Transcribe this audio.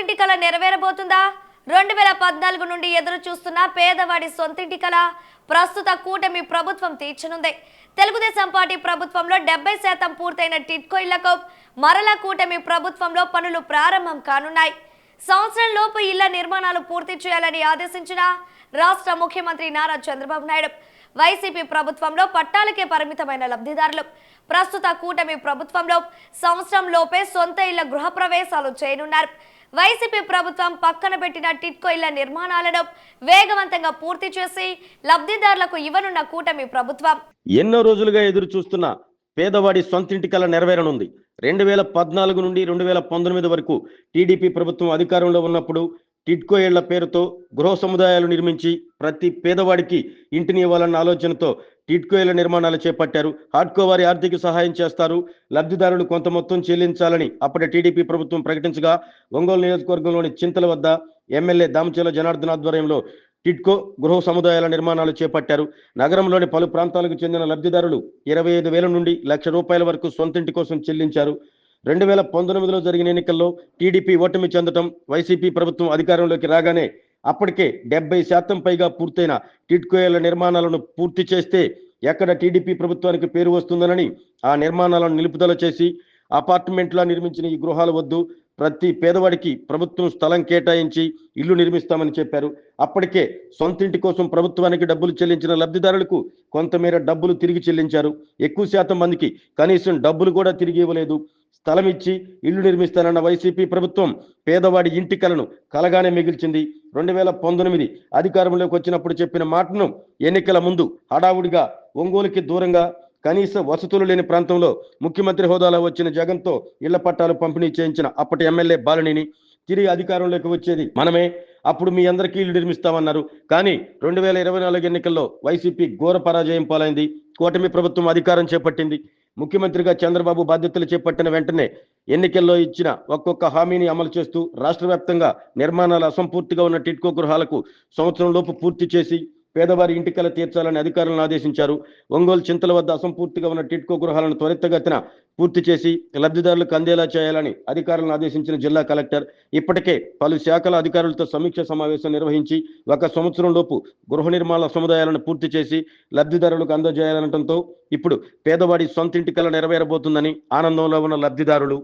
సొంతింటి కల నెరవేరబోతుందా? 2014 నుండి ఎదురు చూస్తున్న పేదవాడి సొంతింటి కల ప్రస్తుత కూటమి ప్రభుత్వం తీర్చనుంది. తెలుగుదేశం పార్టీ ప్రభుత్వంలో 70% పూర్తయిన టిట్కో ఇళ్లకు మరలా కూటమి ప్రభుత్వంలో పనులు ప్రారంభం కానున్నాయి. సంవత్సరం లోపు ఇళ్ల నిర్మాణాలు పూర్తి చేయాలని ఆదేశించిన రాష్ట్ర ముఖ్యమంత్రి నారా చంద్రబాబు నాయుడు వైసీపీ ప్రభుత్వంలో పట్టాలకే పరిమితమైన లబ్ధిదారులు ప్రస్తుత కూటమి ప్రభుత్వంలో సంవత్సరం లోపే సొంత ఇళ్ల గృహప్రవేశాలు చేయనున్నారు. వైసీపీ ప్రభుత్వం పక్కన పెట్టిన టిట్కో ఇళ్ల నిర్మాణాలను వేగవంతంగా పూర్తి చేసి లబ్ధిదారులకు ఇవ్వనున్న కూటమి ప్రభుత్వం ఎన్నో రోజులుగా ఎదురు చూస్తున్న పేదవాడి సొంతింటి కల నెరవేరనుంది. 2014 నుండి 2019 వరకు టీడీపీ ప్రభుత్వం అధికారంలో ఉన్నప్పుడు టిట్కో ఇళ్ల పేరుతో గృహ సముదాయాలు నిర్మించి ప్రతి పేదవాడికి ఇంటిని ఇవ్వాలన్న ఆలోచనతో టిట్కో ఇళ్ల నిర్మాణాలు చేపట్టారు. హాడ్కో వారి ఆర్థిక సహాయం చేస్తారు, లబ్ధిదారులు కొంత మొత్తం చెల్లించాలని అప్పటి టీడీపీ ప్రభుత్వం ప్రకటించగా ఒంగోలు నియోజకవర్గంలోని చింతల వద్ద ఎమ్మెల్యే దామచర్ల జనార్దన్ ఆధ్వర్యంలో టిట్కో గృహ సముదాయాల నిర్మాణాలు చేపట్టారు. నగరంలోని పలు ప్రాంతాలకు చెందిన లబ్ధిదారులు 25,000 నుండి ₹1,00,000 వరకు సొంతింటి కోసం చెల్లించారు. 2019లో జరిగిన ఎన్నికల్లో టీడీపీ ఓటమి చెందటం, వైసీపీ ప్రభుత్వం అధికారంలోకి రాగానే అప్పటికే 70% పైగా పూర్తయిన టిట్కో ఇళ్ల నిర్మాణాలను పూర్తి చేస్తే ఎక్కడ టీడీపీ ప్రభుత్వానికి పేరు వస్తుందనని ఆ నిర్మాణాలను నిలుపుదల చేసి అపార్ట్మెంట్లా నిర్మించిన ఈ గృహాలు వద్దు, ప్రతి పేదవాడికి ప్రభుత్వం స్థలం కేటాయించి ఇల్లు నిర్మిస్తామని చెప్పారు. అప్పటికే సొంతింటి కోసం ప్రభుత్వానికి డబ్బులు చెల్లించిన లబ్ధిదారులకు కొంతమేర డబ్బులు తిరిగి చెల్లించారు. ఎక్కువ శాతం మందికి కనీసం డబ్బులు కూడా తిరిగి ఇవ్వలేదు. స్థలం ఇచ్చి ఇల్లు నిర్మిస్తానన్న వైసీపీ ప్రభుత్వం పేదవాడి ఇంటి కలను కలగానే మిగిల్చింది. 2019 అధికారంలోకి వచ్చినప్పుడు చెప్పిన మాటను ఎన్నికల ముందు హడావుడిగా ఒంగోలుకి దూరంగా కనీస వసతులు లేని ప్రాంతంలో ముఖ్యమంత్రి హోదాలో వచ్చిన జగన్తో ఇళ్ల పట్టాలు పంపిణీ చేయించిన అప్పటి ఎమ్మెల్యే బాలినేని తిరిగి అధికారంలోకి వచ్చేది మనమే, అప్పుడు మీ అందరికీ ఇల్లు నిర్మిస్తామన్నారు. కానీ 2024 ఎన్నికల్లో వైసీపీ ఘోర పరాజయం పాలైంది. కూటమి ప్రభుత్వం అధికారం చేపట్టింది. ముఖ్యమంత్రిగా చంద్రబాబు బాధ్యతలు చేపట్టిన వెంటనే ఎన్నికల్లో ఇచ్చిన ఒక్కొక్క హామీని అమలు చేస్తూ రాష్ట్ర వ్యాప్తంగా నిర్మాణాలు అసంపూర్తిగా ఉన్న టిట్కో గృహాలకు సంవత్సరం లోపు పూర్తి చేసి పేదవారి ఇంటి కల తీర్చాలని అధికారులను ఆదేశించారు. ఒంగోలు చింతల వద్ద అసంపూర్తిగా ఉన్న టిట్కో గృహాలను త్వరితగతిన పూర్తి చేసి లబ్ధిదారులకు అందేలా చేయాలని అధికారులను ఆదేశించిన జిల్లా కలెక్టర్ ఇప్పటికే పలు శాఖల అధికారులతో సమీక్ష సమావేశం నిర్వహించి 1 సంవత్సరం లోపు గృహ నిర్మాణ సముదాయాలను పూర్తి చేసి లబ్ధిదారులకు అందజేయాలనడంతో ఇప్పుడు పేదవాడి సొంతింటి కల నెరవేరబోతుందని ఆనందంలో ఉన్న లబ్ధిదారులు